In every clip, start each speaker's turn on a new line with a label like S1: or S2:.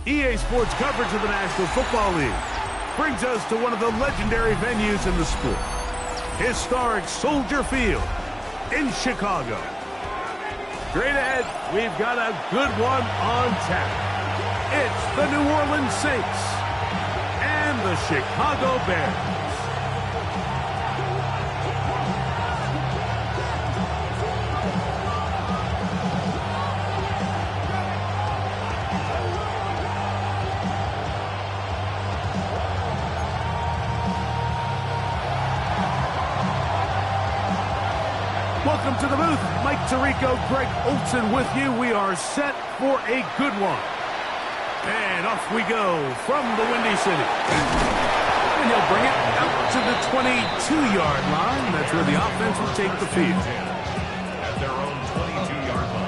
S1: EA Sports coverage of the National Football League brings us to one of the legendary venues in the sport, historic Soldier Field in Chicago. Straight ahead, we've got a good one on tap. It's the New Orleans Saints and the Chicago Bears. Welcome to the booth. Mike Tirico, Greg Olson with you. We are set for a good one. And off we go from the Windy City. And he'll bring it out to the 22-yard line. That's where the offense will take the field.
S2: At their own 22-yard line.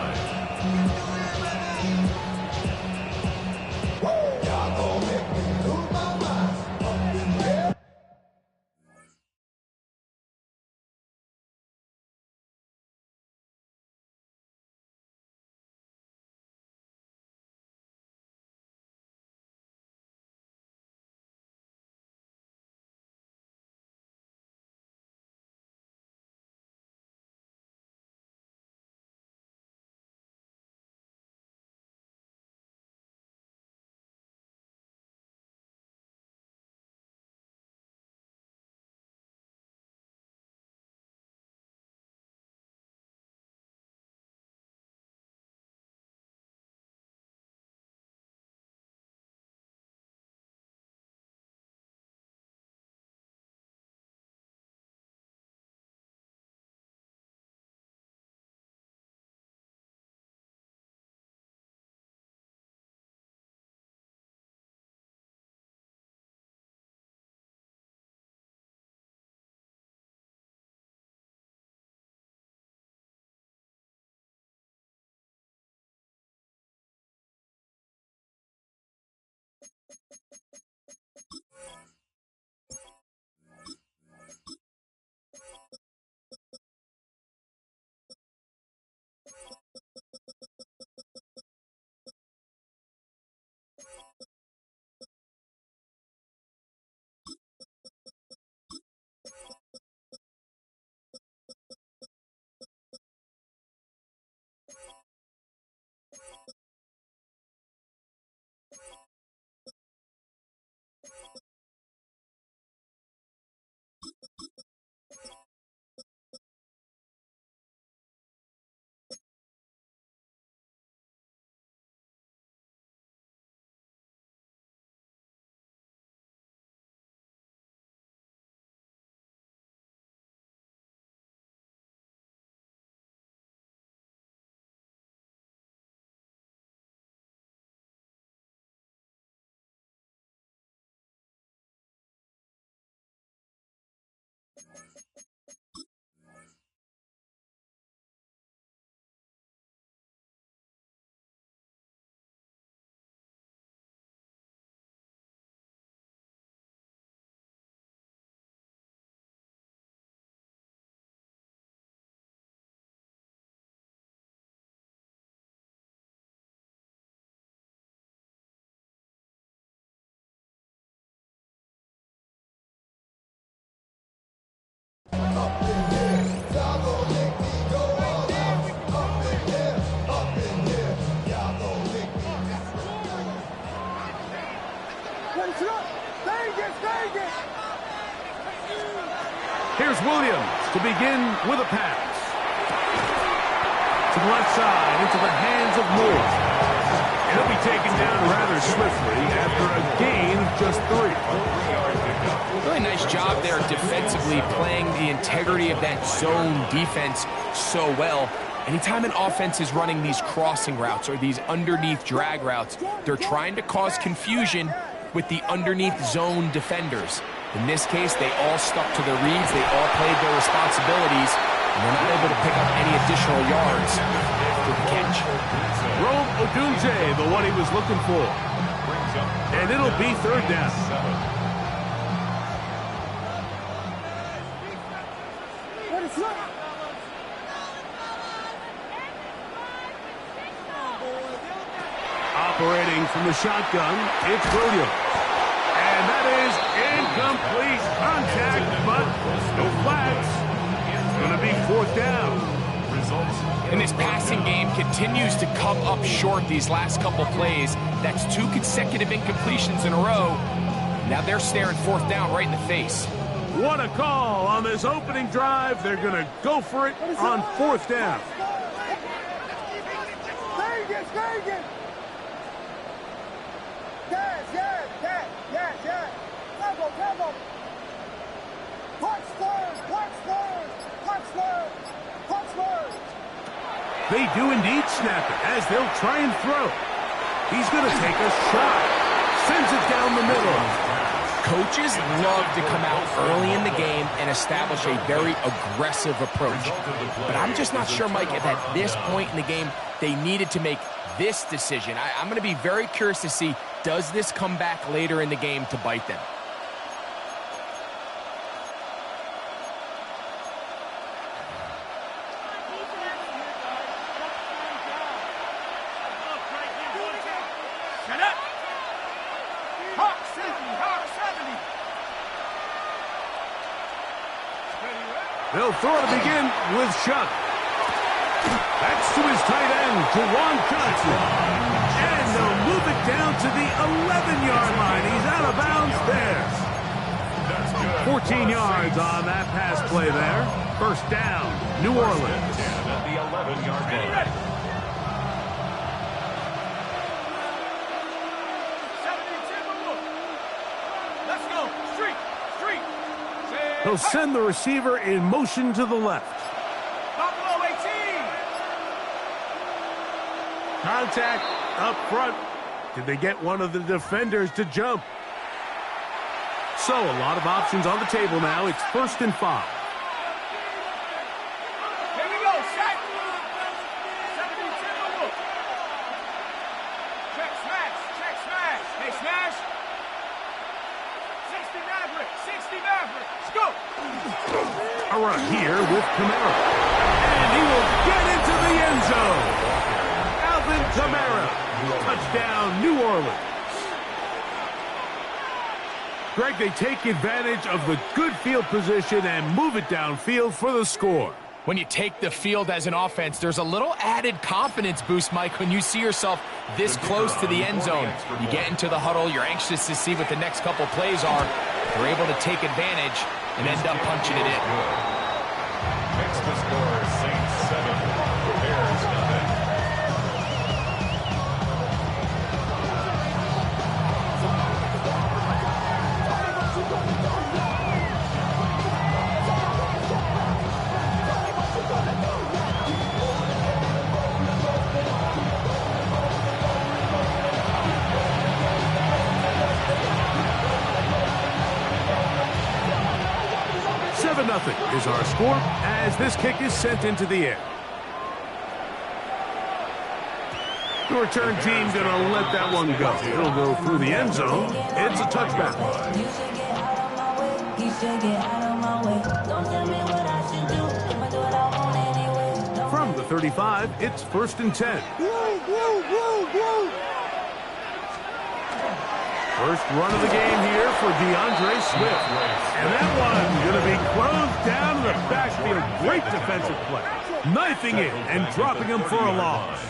S1: Here's Williams to begin with a pass. To the left side, into the hands of Moore. And he'll be taken down rather swiftly after a gain of just 3.
S3: Really nice job there defensively, playing the integrity of that zone defense so well. Anytime an offense is running these crossing routes or these underneath drag routes, they're trying to cause confusion with the underneath zone defenders. In this case, they all stuck to their reads, they all played their responsibilities, and they're not able to pick up any additional yards after the catch.
S1: Rome Odunze, the one he was looking for. And it'll be third down. Operating from the shotgun, it's Williams. And that is incomplete contact, but no flags. It's going to be 4th down.
S3: And this passing game continues to come up short these last couple plays. That's 2 consecutive incompletions in a row. Now they're staring 4th down right in the face.
S1: What a call on this opening drive. They're going to go for it on 4th down. They do indeed snap it as they'll try and throw. He's going to take a shot. Sends it down the middle.
S3: Coaches love to come out early in the game and establish a very aggressive approach. But I'm just not sure, Mike, if at this point in the game they needed to make this decision. I'm going to be very curious to see, does this come back later in the game to bite them?
S1: They'll throw to begin with Shuck. That's to his tight end, Juwan Johnson. And they'll move it down to the 11-yard line. He's out of bounds there. 14 yards on that pass play there. 1st down, New Orleans.
S2: At the 11-yard line.
S1: He'll send the receiver in motion to the left.
S2: Buffalo 18.
S1: Contact up front. Did they get one of the defenders to jump? So a lot of options on the table now. It's 1st and 5.
S2: Here we go, set. 72. Check smash. Hey, smash. 60 Maverick. Let's go.
S1: A run here with Kamara. And he will get into the end zone. Alvin Kamara. Touchdown, New Orleans. Greg, they take advantage of the good field position and move it downfield for the score.
S3: When you take the field as an offense, there's a little added confidence boost, Mike, when you see yourself this close to the end zone. You get into the huddle, you're anxious to see what the next couple plays are. They're able to take advantage and end up punching it in.
S2: Makes the score Saints 7, Bears nothing.
S1: Nothing is our score as this kick is sent into the air. The return team going to let that one go. It'll go through the end zone. It's a touchback. From the 35, it's 1st and 10. First run of the game here for DeAndre Swift. And that one going to be closed down in the backfield. Great defensive play. Knifing it and dropping him for a loss.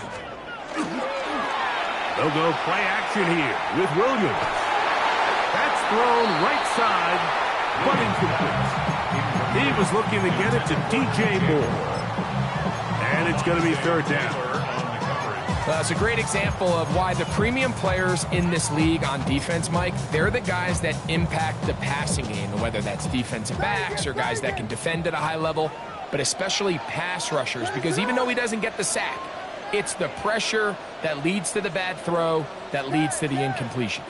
S1: They'll go play action here with Williams. That's thrown right side, but incomplete. He was looking to get it to DJ Moore. And it's going to be 3rd down.
S3: It's a great example of why the premium players in this league on defense, Mike, they're the guys that impact the passing game, whether that's defensive backs or guys that can defend at a high level, but especially pass rushers, because even though he doesn't get the sack, it's the pressure that leads to the bad throw that leads to the incompletion.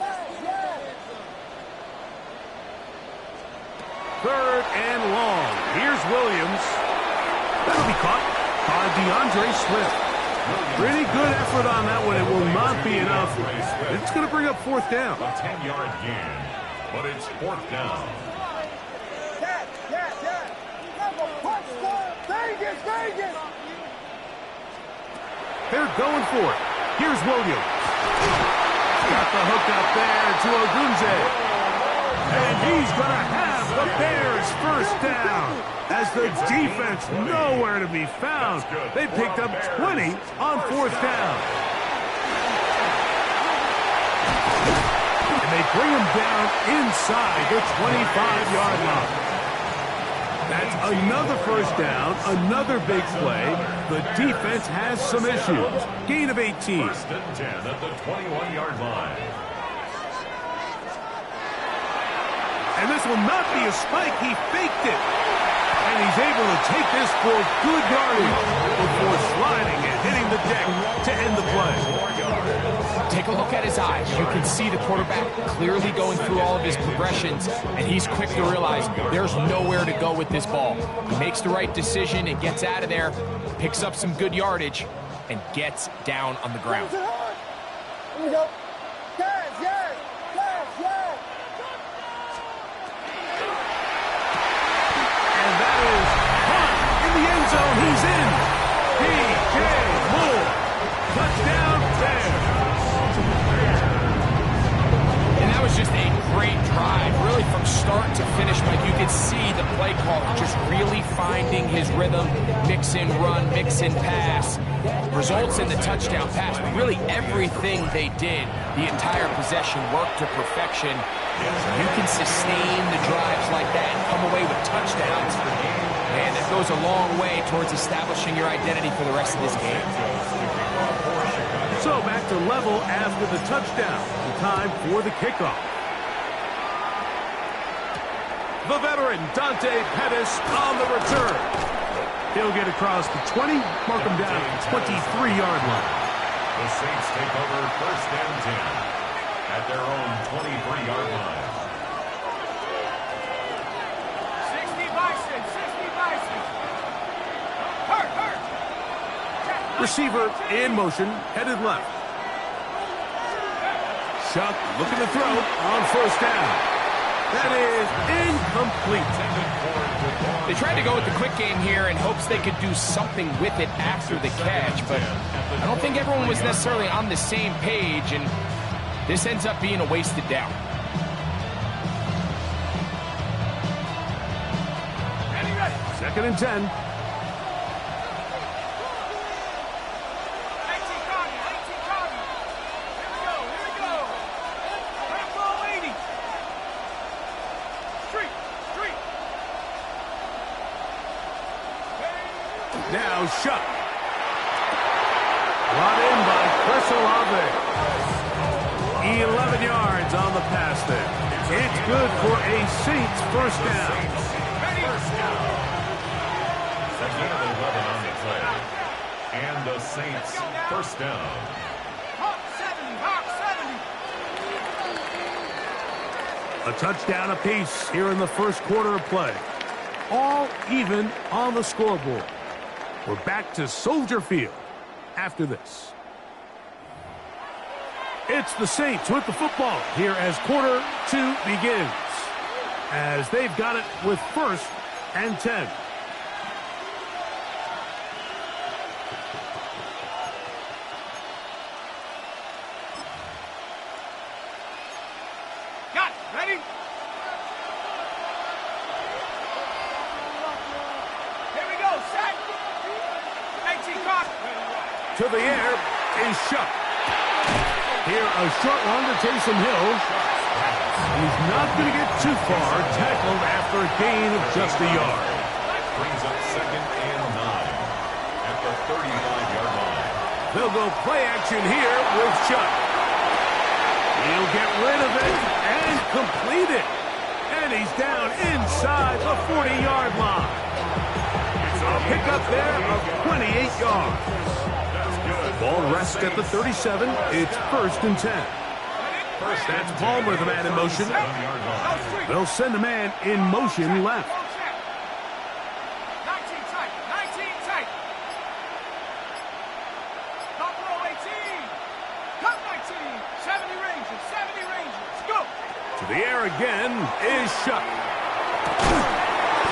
S1: 3rd and long. Here's Williams. That'll be caught by DeAndre Swift. Pretty good effort on that one. It will not be enough. It's going to bring up 4th down.
S2: A 10-yard gain, but it's 4th down.
S1: They're going for it. Here's Williams. Got the hook up there to Ogunze. And he's going to have the Bears first down. As the defense nowhere to be found. They picked up 20 on fourth down. And they bring him down inside the 25-yard line. That's another first down, another big play. The defense has some issues. Gain of 18.
S4: First and 10 at the 21-yard line.
S1: And this will not be a spike. He faked it. And he's able to take this for good yardage before sliding and hitting the deck to end the play.
S3: Take a look at his eyes. You can see the quarterback clearly going through all of his progressions, and he's quick to realize there's nowhere to go with this ball. He makes the right decision and gets out of there, picks up some good yardage, and gets down on the ground.
S2: Here we go. Yes, yes, yes, yes.
S1: And that is caught in the end zone. He's in. DJ Moore. Touchdown, Bears.
S3: And that was just a great drive, really from start to finish. Mike, you could see the play caller just really finding his rhythm, mix in run, mix in pass, results in the touchdown pass. But really everything they did, the entire possession worked to perfection. You can sustain the drives like that and come away with touchdowns. Man, that goes a long way towards establishing your identity for the rest of this game.
S1: So back to level after the touchdown. Time for the kickoff. The veteran, Dante Pettis, on the return. He'll get across the 20, mark him down at the 23-yard line.
S4: The Saints take over first and 10 at their own 23-yard line.
S2: 60 Bison, 60 Bison. Hurt, hurt.
S1: Receiver in motion, headed left. Shuck looking to throw on first down. That is incomplete.
S3: They tried to go with the quick game here in hopes they could do something with it after the catch, but I don't think everyone was necessarily on the same page, and this ends up being a wasted down.
S1: Second and 10. Now Shuck. Brought in by Chris Olave. 11 yards on the pass there. It's good for a Saints first down.
S4: Second and 11 on the play. And the Saints first down.
S2: Hawk 70, Hawk 70.
S1: A touchdown apiece here in the first quarter of play. All even on the scoreboard. We're back to Soldier Field after this. It's the Saints with the football here as quarter 2 begins. As they've got it with first and 10.
S2: Got it. Ready? Here we go. Set. 18 Cock.
S1: To the air is Shuck. Here a short one to Taysom Hill. He's not going to get too far. Tackled after a gain of just a yard.
S4: Brings up second and 9 at the 35-yard line.
S1: They'll go play action here with Shuck. He'll get rid of it and complete it. And he's down inside the 40-yard line. A pickup there of 28 yards. Ball rests at the 37. It's first and 10. That's Palmer, the man in motion. They'll send a man in motion left.
S2: 19 tight. 19 tight. Top row 18. Top 19. 70 Rangers. 70 Rangers. Go.
S1: To the air again is Shuck.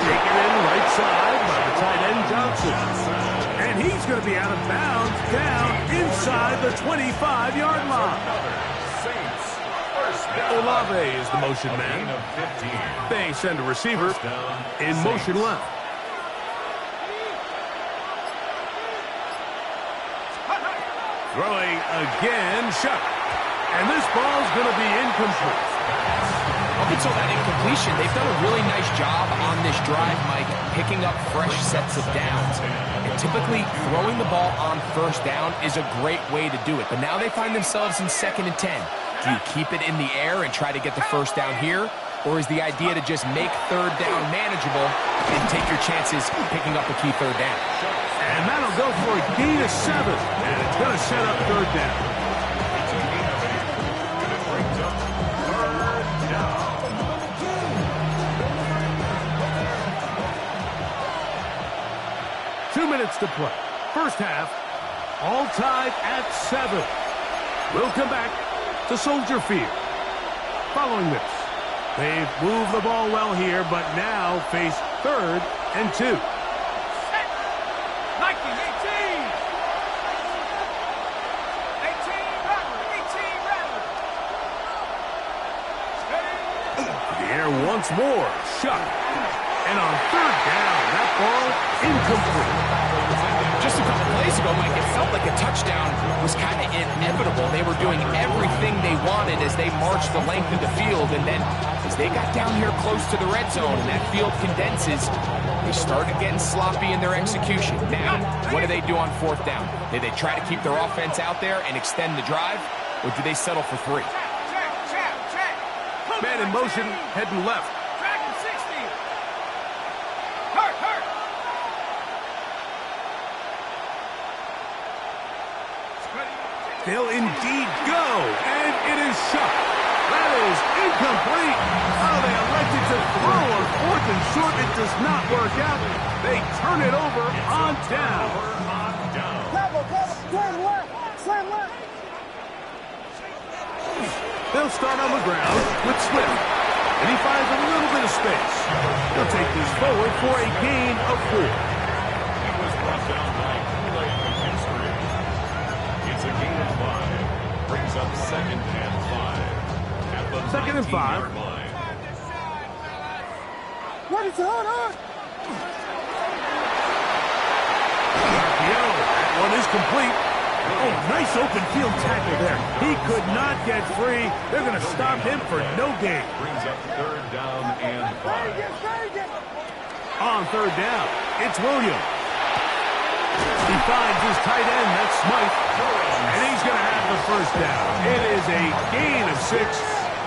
S1: Taken in right side by the tight end Johnson. And And he's going to be out of bounds down inside the 25-yard line. Olave is the motion man. They send a receiver in motion left. Throwing again, shot. And this ball's going to be incomplete.
S3: Up until that incompletion, they've done a really nice job on this drive, Mike, picking up fresh sets of downs. And typically, throwing the ball on first down is a great way to do it. But now they find themselves in 2nd and 10. Do you keep it in the air and try to get the first down here? Or is the idea to just make 3rd down manageable and take your chances picking up a key 3rd down?
S1: And that'll go for a gain of 7. And it's going to set up 3rd down. 2 minutes to play. First half, all tied at 7. We'll come back to Soldier Field. Following this, they've moved the ball well here, but now face 3rd and 2. Once more, shot. And on 3rd down, that ball incomplete.
S3: Just a couple plays ago, Mike, it felt like a touchdown was kind of inevitable. They were doing everything they wanted as they marched the length of the field, and then as they got down here close to the red zone and that field condenses, they started getting sloppy in their execution. Now, what do they do on 4th down? Do they try to keep their offense out there and extend the drive, or do they settle for 3?
S1: Man in motion, heading left.
S2: Dragon 60. Hurt.
S1: They'll indeed go, and it is shot. That is incomplete. Oh, they elected to throw on 4th and short. It does not work out. They turn it over on down.
S2: Slam left.
S1: They'll start on the ground with Swift, and he finds a little bit of space. He'll take this forward for a gain of 4.
S4: He was brought down by Kool-Aid McKinstry. It's a gain of 5. Brings up 2nd and 5. At the
S1: 2nd and 5.
S4: line.
S2: What is on?
S1: That one is complete. Oh, nice open field tackle there. He could not get free. They're going to stop him for no gain.
S4: Brings up 3rd down and 5.
S1: On 3rd down, it's Williams. He finds his tight end, that's Smythe, and he's going to have the first down. It is a gain of 6.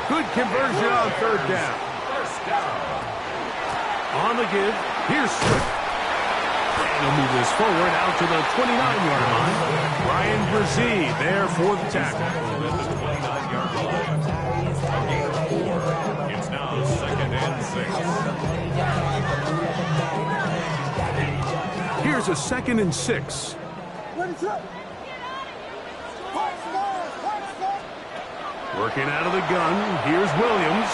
S1: Good conversion on 3rd down. On the give, here's Swift. And he'll move this forward out to the 29-yard line. Ryan Brzee there for the tackle.
S4: At the 29-yard line. A gain of 4. It's now 2nd and 6.
S1: Here's a 2nd and 6. Working out of the gun, here's Williams.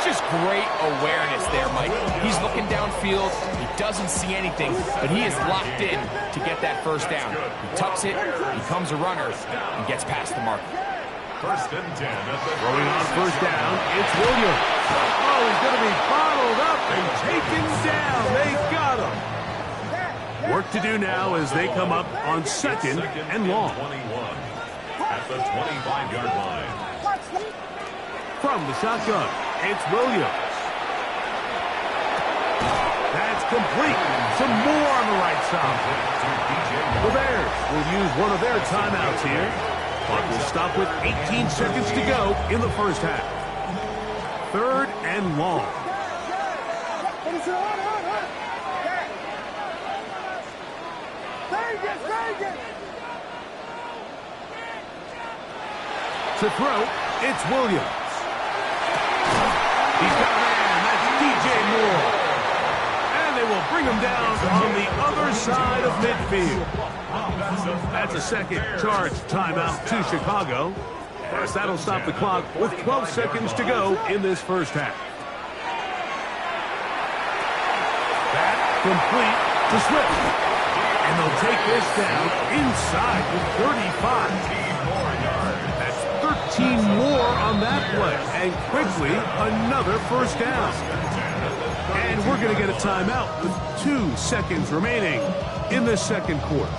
S3: Just great awareness there, Mike. He's looking downfield. He doesn't see anything, but he is locked in to get that first down. He tucks it, becomes a runner, and gets past the mark.
S4: 1st and 10 at the
S1: Throwing on 1st down, it's Williams. Oh, he's going to be bottled up and taken down. They got him. Work to do now as they come up on 2nd and long.
S4: 21 at the 25-yard line.
S1: From the shotgun, it's Williams. That's complete. Some more on the right side. The Bears will use one of their timeouts here. Clock will stop with 18 seconds to go in the first half. 3rd and long. To throw, it's Williams. He's got a man, that's DJ Moore. And they will bring him down on the other side of midfield. That's a 2nd charge timeout to Chicago. As that'll stop the clock with 12 seconds to go in this first half. complete to Swift. And they'll take this down inside the 35. That's 13 more on that play. And quickly, another first down. And we're going to get a timeout with 2 seconds remaining in the second quarter.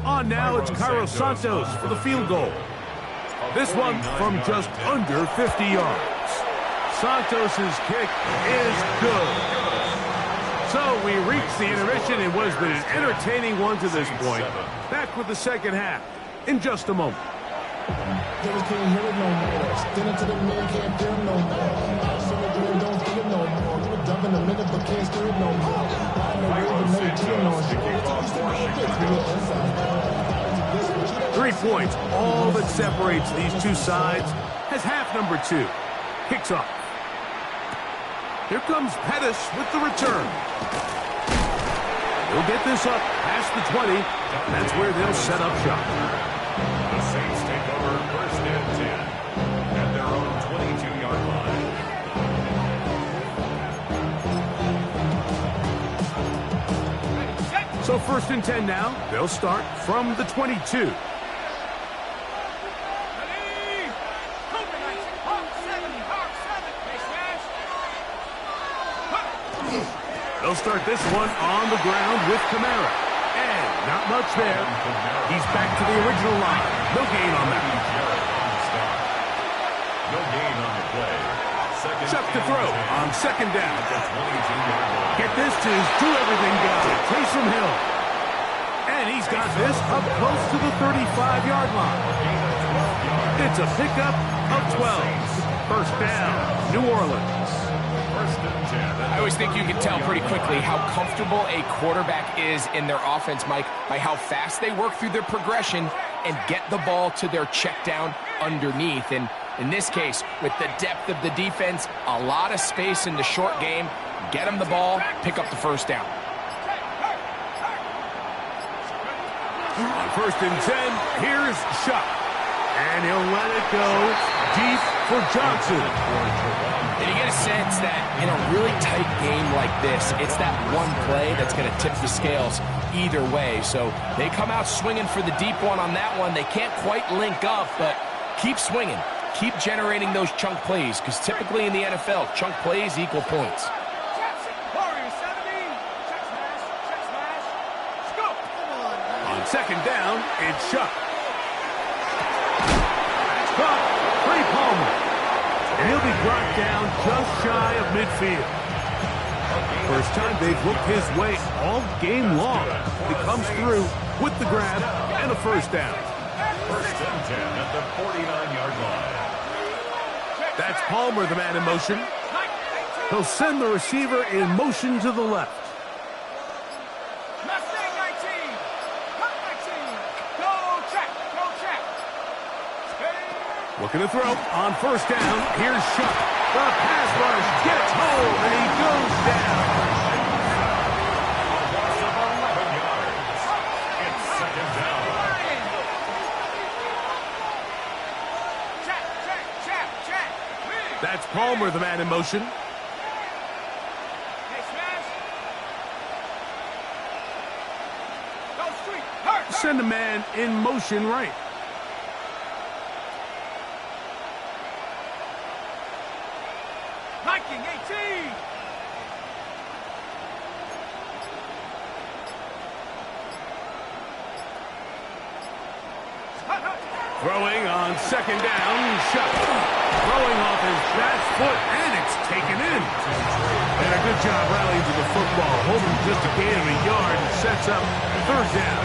S1: On now, it's Cairo Santos for the field goal. This one from just under 50 yards. Santos' kick is good. So we reach the intermission in what has been an entertaining one to this point. Back with the second half in just a moment.
S5: Can't hear it no more. Stand into the man, can't hear it no more. So the dream don't feel it no more. You a dump in a minute, but can't steer it no more. I know you're the main team on shore.
S1: 3 points, all that separates these two sides, has half number 2. Kicks off. Here comes Pettis with the return. He'll get this up past the 20. That's where they'll set up shop.
S4: The Saints take over first and 10 at their own 22-yard line.
S1: So first and 10 now. They'll start from the 22. They'll start this one on the ground with Kamara. And not much there. He's back to the original line. No gain on that.
S4: No gain on the play.
S1: Chuck to throw on second down. Get this to do everything guy. Taysom Hill. And he's got this up close to the 35-yard line. It's a pickup of 12. First down, New Orleans.
S3: I always think you can tell pretty quickly how comfortable a quarterback is in their offense, Mike, by how fast they work through their progression and get the ball to their check down underneath. And in this case, with the depth of the defense, a lot of space in the short game, get them the ball, pick up the first down.
S1: On first and 10, here's Shuck. And he'll let it go deep for Johnson.
S3: And you get a sense that in a really tight game like this, it's that one play that's going to tip the scales either way. So they come out swinging for the deep one on that one. They can't quite link up, but keep swinging. Keep generating those chunk plays, because typically in the NFL, chunk plays equal points.
S1: On second down, it's Shuck. Caught. Free Palmer. And he'll be brought down just shy of midfield. First time they've looked his way all game long. He comes through with the grab and a first down.
S4: First and 10 at the 49-yard line.
S1: That's Palmer, the man in motion. He'll send the receiver in motion to the left. Looking to throw on first down. Here's Shuck. The pass rush gets home, and he goes down.
S4: Loss of 11 yards. It's second down.
S1: That's Palmer, the man in motion. Send a man in motion right. Throwing on second down, Shuck. Throwing off his fast foot, and it's taken in. And a good job rallying to the football, holding just a gain of a yard and sets up third down.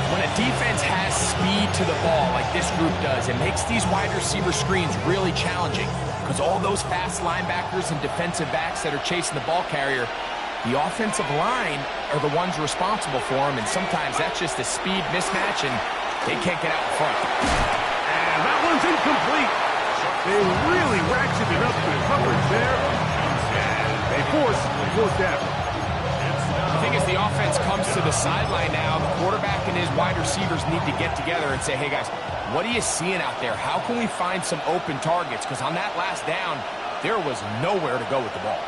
S3: When a defense has speed to the ball like this group does, it makes these wide receiver screens really challenging, because all those fast linebackers and defensive backs that are chasing the ball carrier, the offensive line are the ones responsible for them, and sometimes that's just a speed mismatch, and they can't get out in front.
S1: And that one's incomplete. They really ratcheted up the coverage there. And they force the fourth down.
S3: The thing is, the offense comes to the sideline now. The quarterback and his wide receivers need to get together and say, hey, guys, What are you seeing out there? How can we find some open targets? Because on that last down, there was nowhere to go with the ball.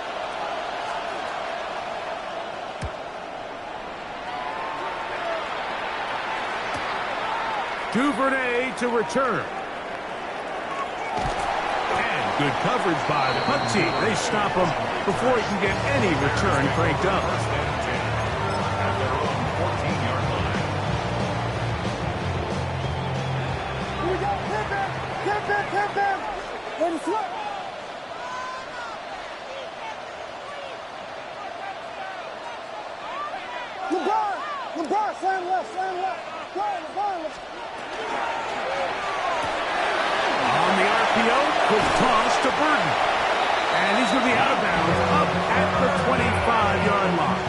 S1: Duvernay to return. And good coverage by the punt team. They stop him before he can get any return cranked up.
S4: At their own 14-yard line.
S2: Here we go. Hit them. Ready, throw. LeBron, slam left. Go, LeBron, let's
S1: On the RPO, quick toss to Burton. And he's going to be out of bounds up at the 25-yard line.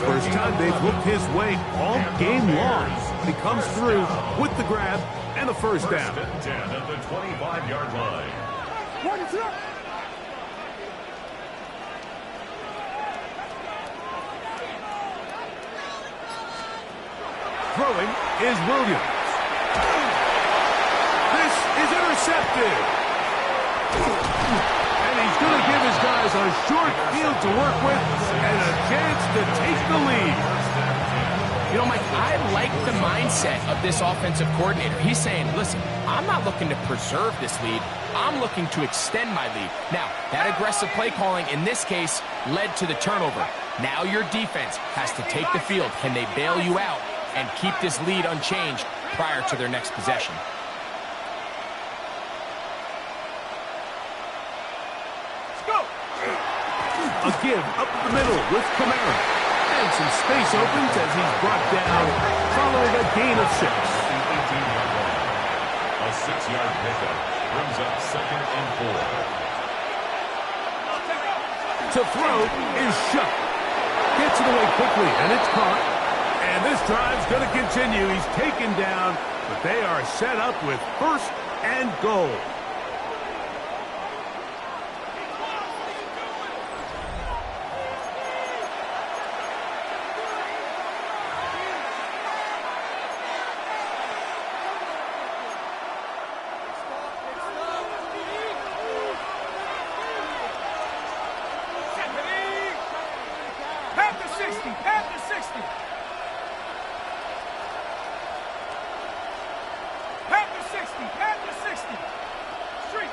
S1: First time they've looked his way all game long. He comes through with the grab and a first down.
S4: First and 10 at the 25-yard line.
S2: ready, throw.
S1: Throwing is Williams. This is intercepted. And he's going to give his guys a short field to work with and a chance to take the lead.
S3: You know, Mike, I like the mindset of this offensive coordinator. He's saying, listen, I'm not looking to preserve this lead. I'm looking to extend my lead. Now, that aggressive play calling in this case led to the turnover. Now your defense has to take the field. Can they bail you out and keep this lead unchanged prior to their next possession?
S2: Let's go.
S1: A give up the middle with Kamara. And some space opens as he's brought down following a gain of 6.
S4: A 6-yard pickup brings up 2nd and 4.
S1: To throw is Shuck. Gets it away quickly, and it's caught. And this drive's going to continue. He's taken down, but they are set up with 1st and goal.
S2: At the 60. At the 60. At the 60. At the 60. Street.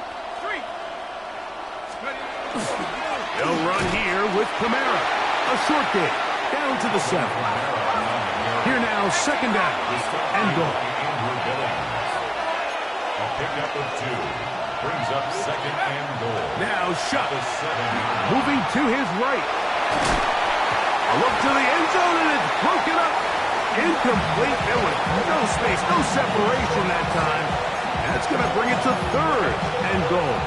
S1: They'll run here with Kamara. A short game. Down to the 7. Here now, 2nd down and goal.
S4: A pickup of 2 brings up 2nd and goal.
S1: Now Shuck
S4: The 7.
S1: moving to his right. A look to the end zone, and it's broken up. Incomplete. There was no space, no separation that time. That's going to bring it to 3rd and goal.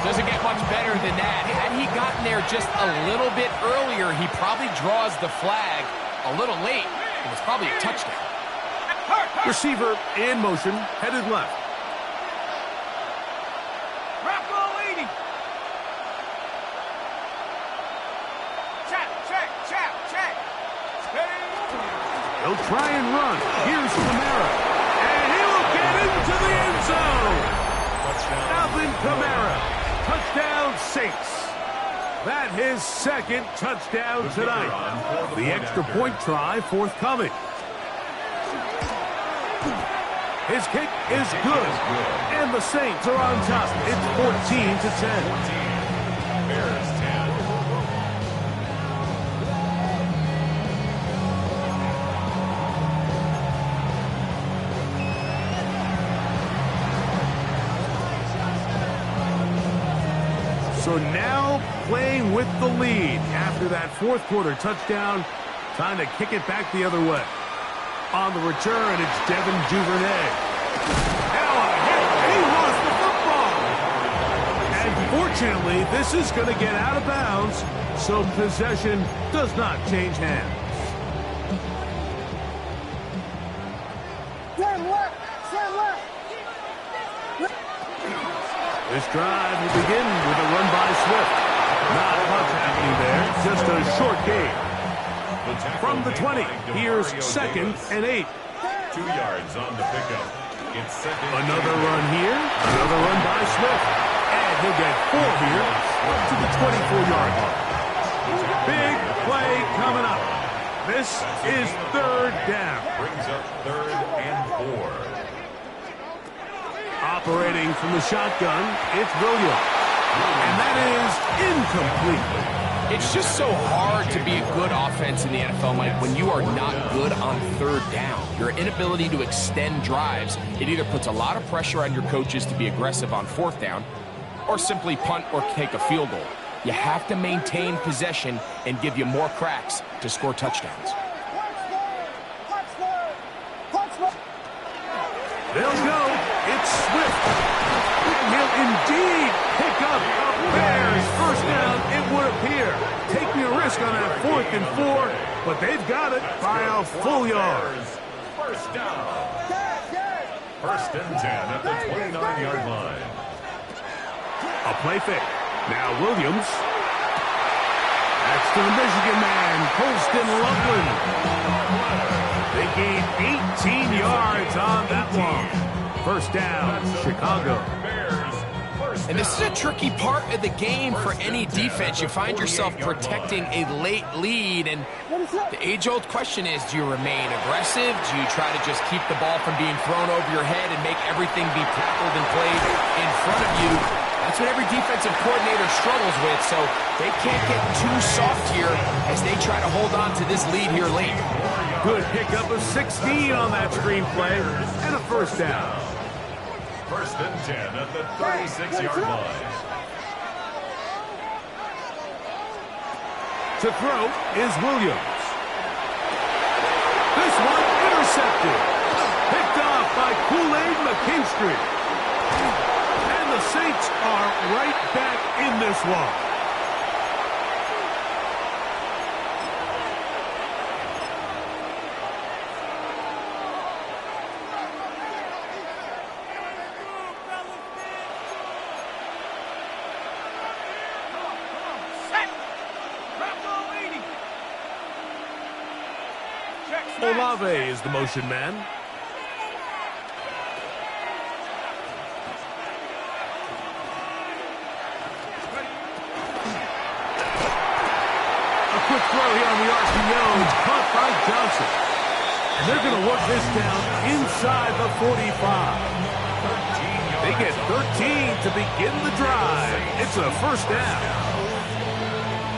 S3: Doesn't get much better than that. Had he gotten there just a little bit earlier, he probably draws the flag a little late. It was probably a touchdown.
S1: Receiver in motion, headed left.
S2: Rocco 80. Check. Steady.
S1: He'll try and run. Here's Kamara. And he will get into the end zone. Alvin Kamara. Touchdown Saints. That his 2nd touchdown tonight. The extra point try forthcoming. His kick is good. And the Saints are on top. It's 14-10.
S4: Bears 10.
S1: So now playing with the lead after that 4th quarter touchdown. Time to kick it back the other way. On the return, it's Devin Duvernay. Now a hit. He lost the football. And fortunately, this is going to get out of bounds, so possession does not change hands.
S2: Slam left.
S1: This drive will begin with a run by Swift. Not much happening there, just a short gain. From the 20, here's 2nd and 8.
S4: 2 yards on the pickup. It's second.
S1: Another run here. Another run by Swift. And he'll get 4 here to the 24-yard line. Big play coming up. This is 3rd down.
S4: Brings up 3rd and 4.
S1: Operating from the shotgun, it's Williams. And that is incomplete.
S3: It's just so hard to be a good offense in the NFL, Mike, when you are not good on 3rd down. Your inability to extend drives, it either puts a lot of pressure on your coaches to be aggressive on 4th down or simply punt or take a field goal. You have to maintain possession and give you more cracks to score touchdowns.
S1: They'll go. It's Swift. And he'll indeed pick up a Bears first down, it would appear. Taking a risk on that 4th and 4, but they've got it by a full yard.
S4: First down. 1st and 10 at the 29-yard line.
S1: A play fake. Now Williams. That's to the Michigan man, Colston Loveland. They gain 18 yards on that one. First down, Chicago.
S3: And this is a tricky part of the game for any defense. You find yourself protecting a late lead, and the age-old question is, do you remain aggressive? Do you try to just keep the ball from being thrown over your head and make everything be tackled and played in front of you? That's what every defensive coordinator struggles with, so they can't get too soft here as they try to hold on to this lead here late.
S1: Good pickup of 16 on that screenplay, and a first down.
S4: 1st and 10 at the 36-yard line.
S1: To throw is Williams. This one intercepted. Picked off by Kool-Aid McKinstry. And the Saints are right back in this one. Olave is the motion man. A quick throw here on the RPO, caught by Johnson. And they're going to work this down inside the 45. They get 13 to begin the drive. It's a first down.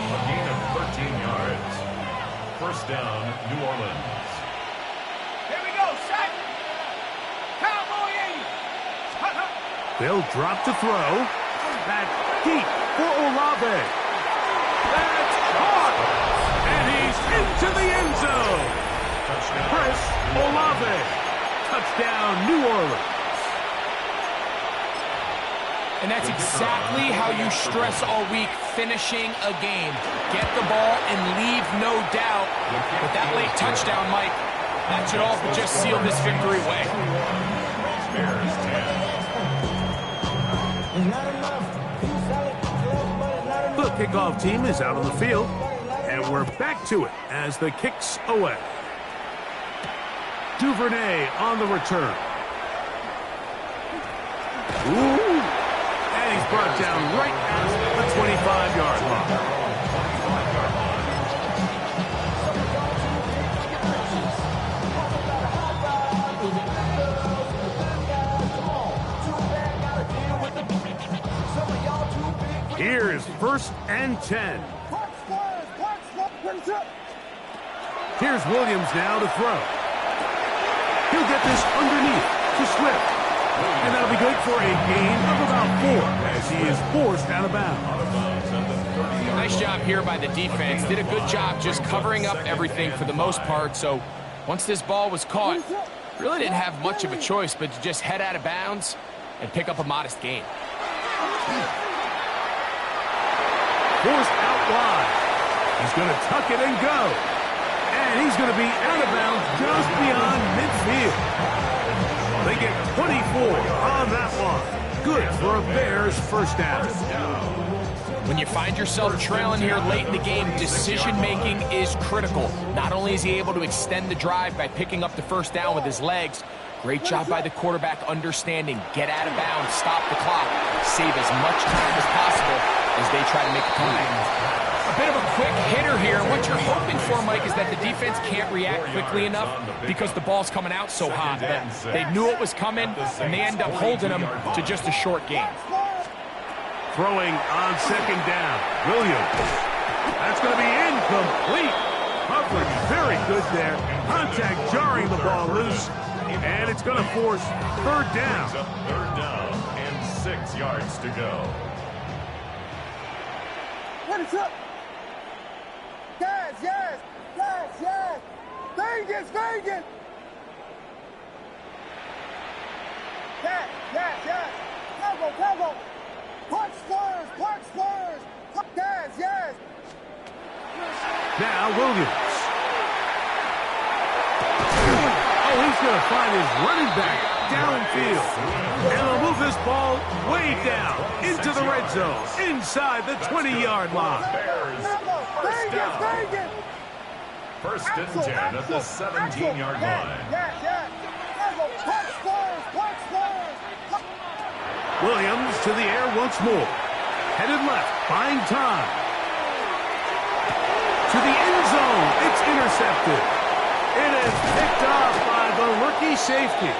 S4: A gain of 13 yards. First down, New Orleans.
S2: Here we go, set. Cowboy 80.
S1: They'll drop to throw. That's deep for Olave. That's caught. And he's into the end zone.
S4: Touchdown.
S1: Chris Olave. Touchdown, New Orleans.
S3: And that's exactly how you stress all week, finishing a game. Get the ball and leave no doubt. But that late touchdown, Mike, that should all just seal this victory away.
S4: Bears 10.
S1: The kickoff team is out on the field, and we're back to it as the kick's away. Duvernay on the return. Ooh! And he's brought down right at the 25-yard line. Here is 1st and 10. Here's Williams now to throw. He'll get this underneath to Swift. And that'll be good for a gain of about 4 as he is forced out of bounds.
S3: Nice job here by the defense. Did a good job just covering up everything for the most part. So once this ball was caught, really didn't have much of a choice but to just head out of bounds and pick up a modest gain.
S1: Forced out wide. He's going to tuck it and go. And he's going to be out of bounds just beyond midfield. They get 24 on that one. Good for a Bears first down.
S3: When you find yourself trailing here late in the game, decision-making is critical. Not only is he able to extend the drive by picking up the first down with his legs, great job by the quarterback understanding, get out of bounds, stop the clock, save as much time as possible as they try to make the comeback. A bit of a quick hitter here. What you're hoping for, Mike, is that the defense can't react quickly enough because the ball's coming out so hot. But they knew it was coming, and they end up holding them to just a short game.
S1: Throwing on second down. Williams. That's going to be incomplete. Coverage very good there. Contact jarring the ball loose. And it's going to force third down.
S4: Third down and 6 yards to go.
S2: What is up? Yes, yes, yes, yes. Vegas, Vegas. Yes, yes, yes. Cover, cover. Punch Spurs, punch Spurs. Yes, yes.
S1: Now Williams. Oh, he's going to find his running back downfield. And he'll move this ball way down into the red zone, inside the 20-yard line.
S4: Bears first down. First and 10 at the 17-yard line.
S2: Yes, yes. Punch Spurs, punch Spurs.
S1: Williams to the air once more. Headed left, buying time. To the end zone, it's intercepted. It is picked off by the rookie safety.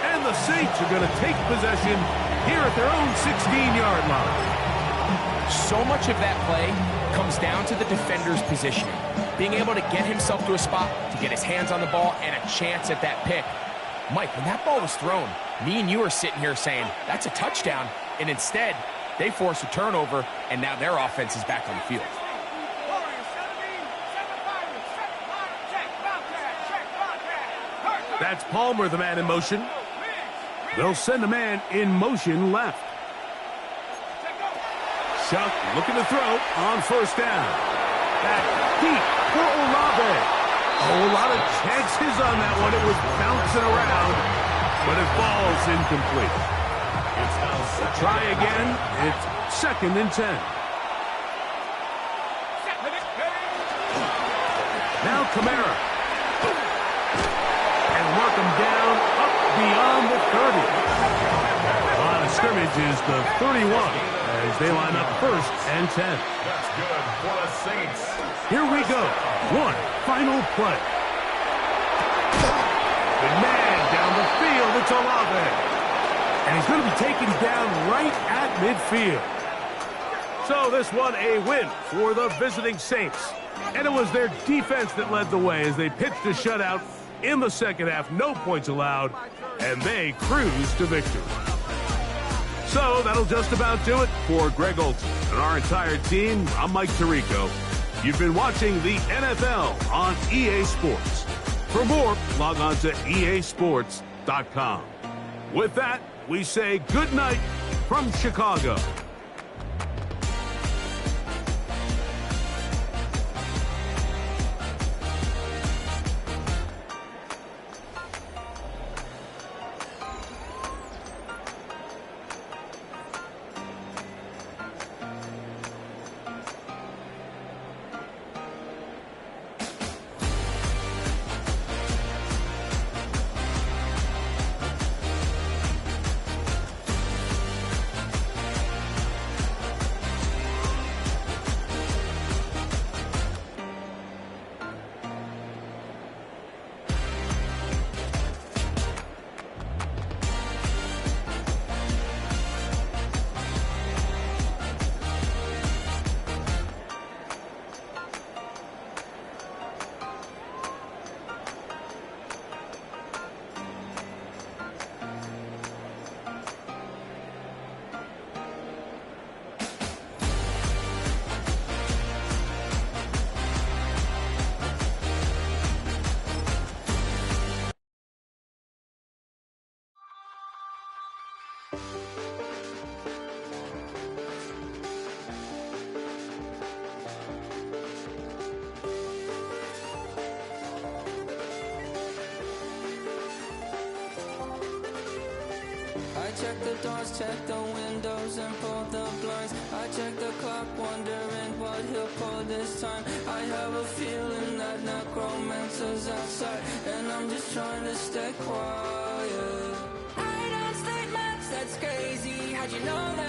S1: And the Saints are going to take possession here at their own 16-yard line.
S3: So much of that play comes down to the defender's positioning. Being able to get himself to a spot, to get his hands on the ball, and a chance at that pick. Mike, when that ball was thrown, me and you are sitting here saying, that's a touchdown. And instead, they force a turnover, and now their offense is back on the field.
S1: That's Palmer, the man in motion. They'll send a man in motion left. Shuck looking to throw on first down. Back deep for Olave. Oh, a lot of chances on that one. It was bouncing around, but it falls incomplete.
S4: It's now second.
S1: Try again. It's second and 10. Now Kamara. And mark him down up beyond the 30. Line of scrimmage is the 31 as they line up first and 10.
S4: That's good for the Saints.
S1: Here we go. One final play. The man down the field, it's Olave. And he's going to be taken down right at midfield. So this one a win for the visiting Saints. And it was their defense that led the way as they pitched a shutout in the second half. No points allowed, and they cruised to victory. So that'll just about do it for Greg Olson and our entire team. I'm Mike Tirico. You've been watching the NFL on EA Sports. For more, log on to easports.com. With that, we say good night from Chicago.
S6: I check the doors, check the windows, and pull the blinds. I check the clock, wondering what he'll pull this time. I have a feeling that necromancer's outside, and I'm just trying to stay quiet. I don't sleep much, that's crazy. How'd you know that?